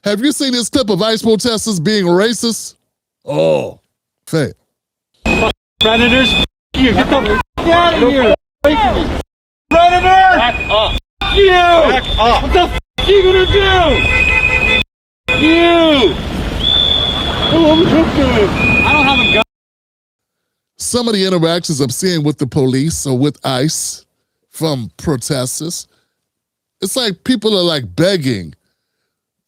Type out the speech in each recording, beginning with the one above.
Have you seen this clip of ICE protesters being racist? Oh, fam. Predators, you get the out of here. Predator! Back up. You! Back up. What the are you gonna do? You! I don't have a gun. Some of the interactions I'm seeing with the police or with ICE from protesters, it's like people are like begging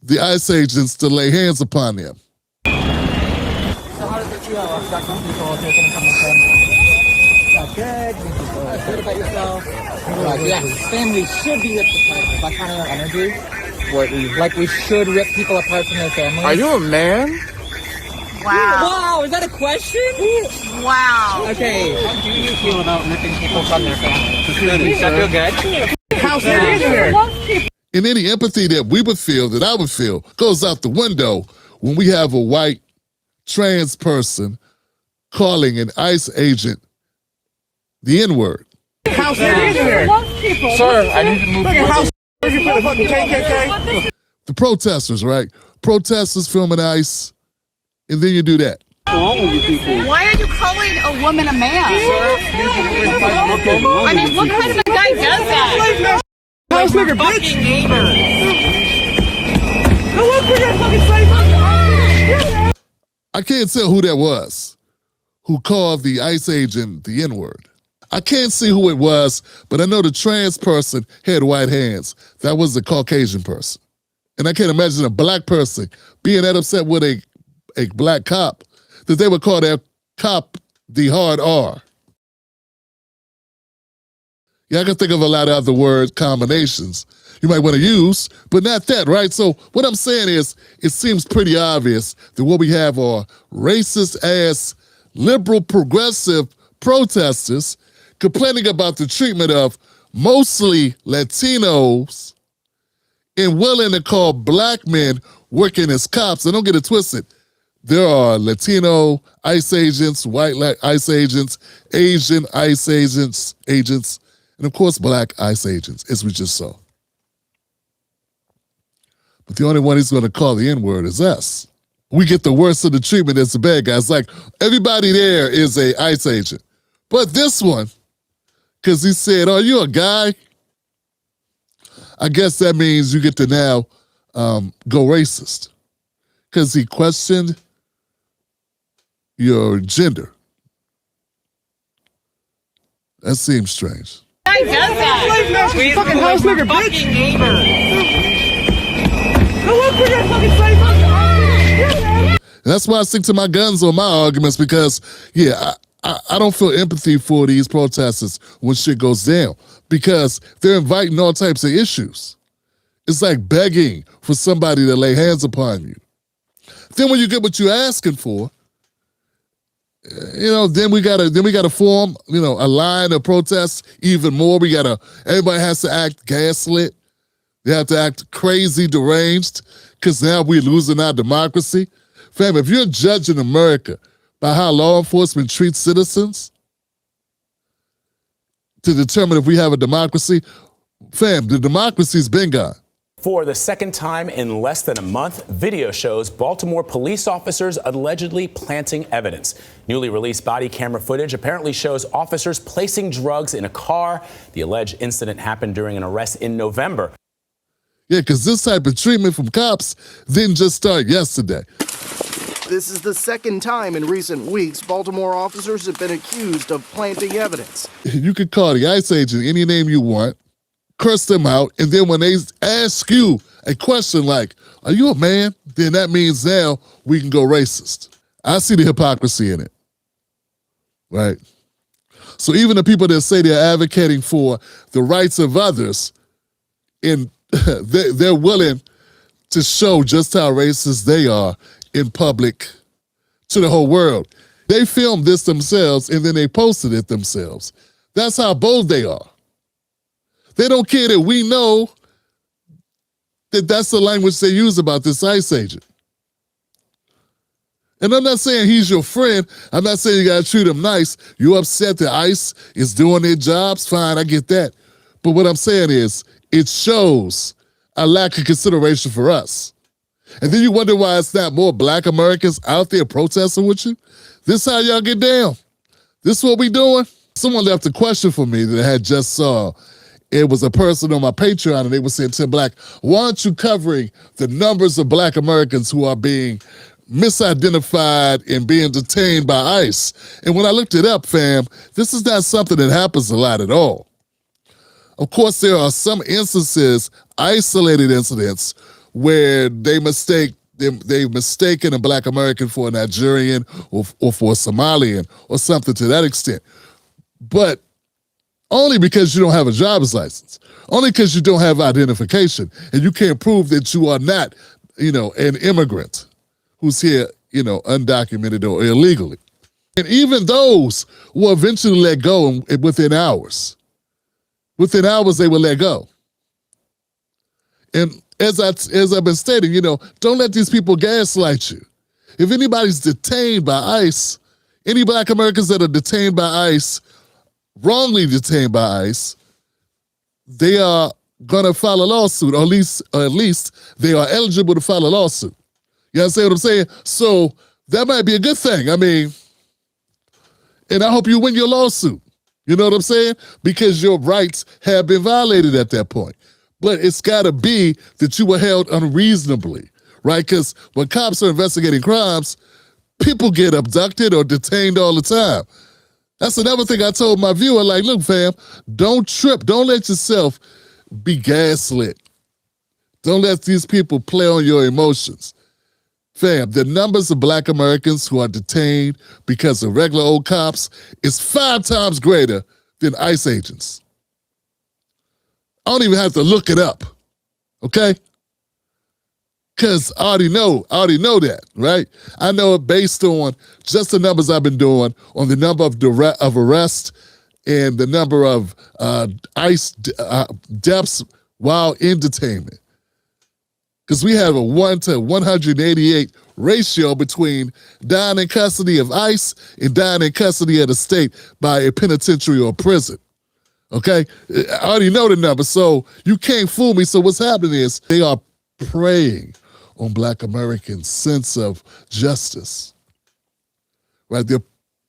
the ICE agents to lay hands upon them. So how does it feel? I've got some people taking a couple good. Good about yourself. Yes, family should be ripped apart. Is that kind of your energy? Like we should rip people apart from their families? Are you a man? Wow. Wow, is that a question? Wow. Okay. How do you feel about ripping people from their families? Does that feel good? How's that? And any empathy that we would feel, that I would feel, goes out the window when we have a white trans person calling an ICE agent the N-word. How's that? Sir, I need to move The protesters, right? Protesters filming ICE, and then you do that. Why are you calling a woman a man? I mean, what kind of a guy does that? House nigga, bitch! I can't tell who that was who called the ICE agent the N-word. I can't see who it was, but I know the trans person had white hands. That was the Caucasian person. And I can't imagine a black person being that upset with a black cop that they would call that cop the hard R. Yeah, I can think of a lot of other word combinations you might want to use, but not that, right? So what I'm saying is, it seems pretty obvious that what we have are racist-ass, liberal, progressive protesters complaining about the treatment of mostly Latinos and willing to call black men working as cops. And don't get it twisted. There are Latino ICE agents, white ICE agents, Asian ICE agents, and of course, black ICE agents, as we just saw. But the only one he's going to call the N-word is us. We get the worst of the treatment as the bad guys. Like, everybody there is a ICE agent. But this one, because he said, "Oh, you a guy?" I guess that means you get to now go racist. Because he questioned your gender. That seems strange. Guy does that? We fucking house nigga, bitch! And that's why I stick to my guns on my arguments, because, yeah, I don't feel empathy for these protesters when shit goes down, because they're inviting all types of issues. It's like begging for somebody to lay hands upon you. Then when you get what you're asking for, then we gotta form, a line of protests even more. Everybody has to act gaslit. They have to act crazy, deranged, because now we're losing our democracy. Fam, if you're judging America by how law enforcement treats citizens to determine if we have a democracy, fam, the democracy's been gone. For the second time in less than a month, video shows Baltimore police officers allegedly planting evidence. Newly released body camera footage apparently shows officers placing drugs in a car. The alleged incident happened during an arrest in November. Yeah, because this type of treatment from cops didn't just start yesterday. This is the second time in recent weeks Baltimore officers have been accused of planting evidence. You could call the ICE agent any name you want, curse them out, and then when they ask you a question like, "Are you a man?" then that means now we can go racist. I see the hypocrisy in it, right? So even the people that say they're advocating for the rights of others, and they're willing to show just how racist they are in public to the whole world. They filmed this themselves and then they posted it themselves. That's how bold they are. They don't care that we know that that's the language they use about this ICE agent. And I'm not saying he's your friend. I'm not saying you gotta treat him nice. You're upset that ICE is doing their jobs. Fine, I get that. But what I'm saying is, it shows a lack of consideration for us. And then you wonder why it's not more black Americans out there protesting with you? This how y'all get down? This what we doing? Someone left a question for me that I had just saw. It was a person on my Patreon, and they were saying, Tim Black, why aren't you covering the numbers of black Americans who are being misidentified and being detained by ICE? And when I looked it up, fam, this is not something that happens a lot at all. Of course, there are some instances, isolated incidents, where they've mistaken a black American for a Nigerian or for a Somalian or something to that extent. But only because you don't have a driver's license, only because you don't have identification, and you can't prove that you are not, an immigrant who's here, undocumented or illegally. And even those will eventually let go within hours. Within hours, they will let go. And as I've been stating, don't let these people gaslight you. If anybody's detained by ICE, any black Americans that are detained by ICE, wrongly detained by ICE, they are gonna file a lawsuit, or at least they are eligible to file a lawsuit. You understand what I'm saying? So that might be a good thing. And I hope you win your lawsuit. You know what I'm saying? Because your rights have been violated at that point. But it's gotta be that you were held unreasonably, right? Because when cops are investigating crimes, people get abducted or detained all the time. That's another thing I told my viewer, like, look, fam, don't trip. Don't let yourself be gaslit. Don't let these people play on your emotions. Fam, the numbers of black Americans who are detained because of regular old cops is 5 times greater than ICE agents. I don't even have to look it up, okay? Because I already know that, right? I know it based on just the numbers I've been doing on the number of arrests and the number of ICE deaths while in detainment. Because we have a 1 to 188 ratio between dying in custody of ICE and dying in custody of the state by a penitentiary or prison. Okay? I already know the number, so you can't fool me. So what's happening is they are preying on black Americans' sense of justice. Right? They're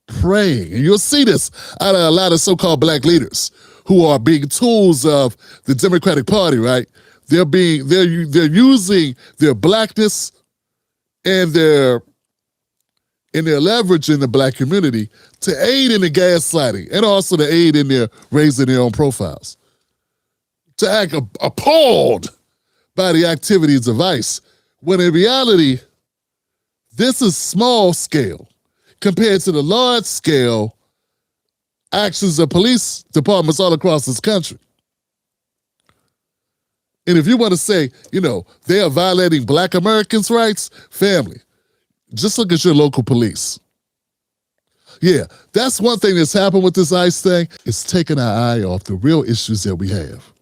preying. And you'll see this out of a lot of so-called black leaders who are being tools of the Democratic Party, right? They're using their blackness and their leverage in the black community to aid in the gaslighting and also to aid in their raising their own profiles. To act appalled by the activities of ICE, when in reality, this is small scale compared to the large scale actions of police departments all across this country. And if you want to say, they are violating black Americans' rights, family, just look at your local police. Yeah, that's one thing that's happened with this ICE thing. It's taken our eye off the real issues that we have.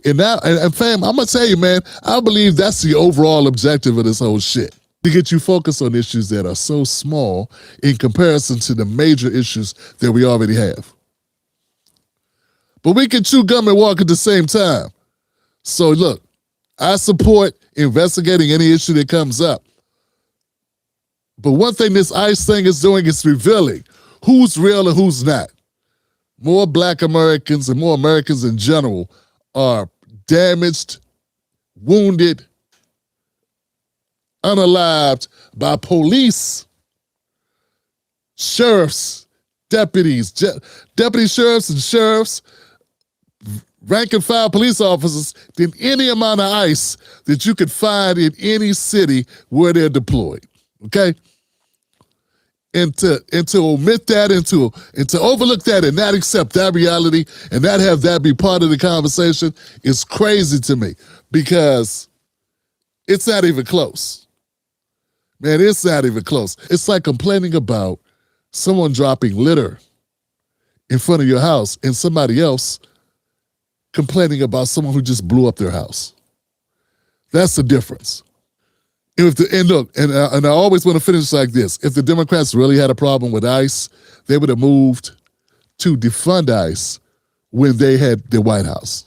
And now, and fam, I'm going to tell you, man, I believe that's the overall objective of this whole shit. To get you focused on issues that are so small in comparison to the major issues that we already have. But we can chew gum and walk at the same time. So look, I support investigating any issue that comes up. But one thing this ICE thing is doing is revealing who's real and who's not. More black Americans and more Americans in general are damaged, wounded, unalived by police, sheriffs, deputies, deputy sheriffs and sheriffs, rank and file police officers than any amount of ICE that you could find in any city where they're deployed, okay? And to omit that and to overlook that and not accept that reality and not have that be part of the conversation is crazy to me because it's not even close. Man, it's not even close. It's like complaining about someone dropping litter in front of your house and somebody else complaining about someone who just blew up their house. That's the difference. And look, I always want to finish like this. If the Democrats really had a problem with ICE, they would have moved to defund ICE when they had the White House.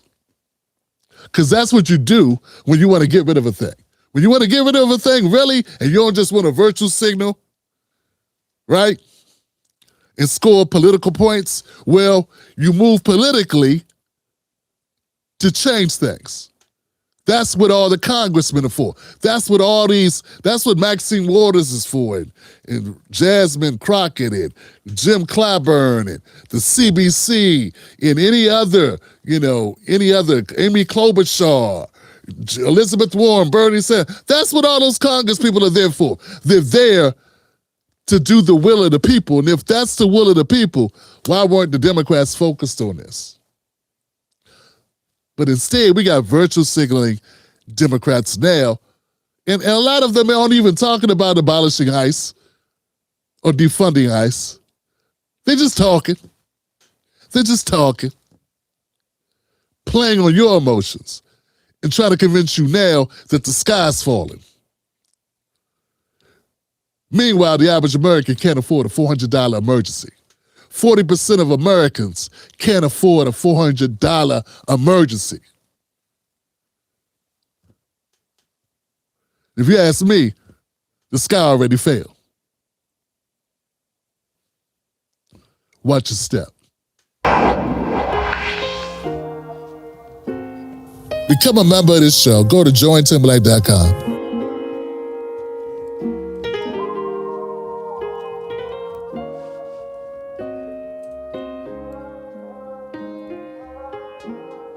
Because that's what you do when you want to get rid of a thing. When you want to get rid of a thing, really, and you don't just want a virtue signal, right? And score political points, well, you move politically to change things. That's what all the congressmen are for. That's what Maxine Waters is for, and Jasmine Crockett, and Jim Clyburn, and the CBC, and any other, Amy Klobuchar, Elizabeth Warren, Bernie Sanders. That's what all those Congress people are there for. They're there to do the will of the people. And if that's the will of the people, why weren't the Democrats focused on this? But instead, we got virtue signaling Democrats now. And a lot of them aren't even talking about abolishing ICE or defunding ICE. They're just talking. They're just talking. Playing on your emotions and trying to convince you now that the sky's falling. Meanwhile, the average American can't afford a $400 emergency. 40% of Americans can't afford a $400 emergency. If you ask me, the sky already fell. Watch your step. Become a member of this show. Go to jointimberlake.com.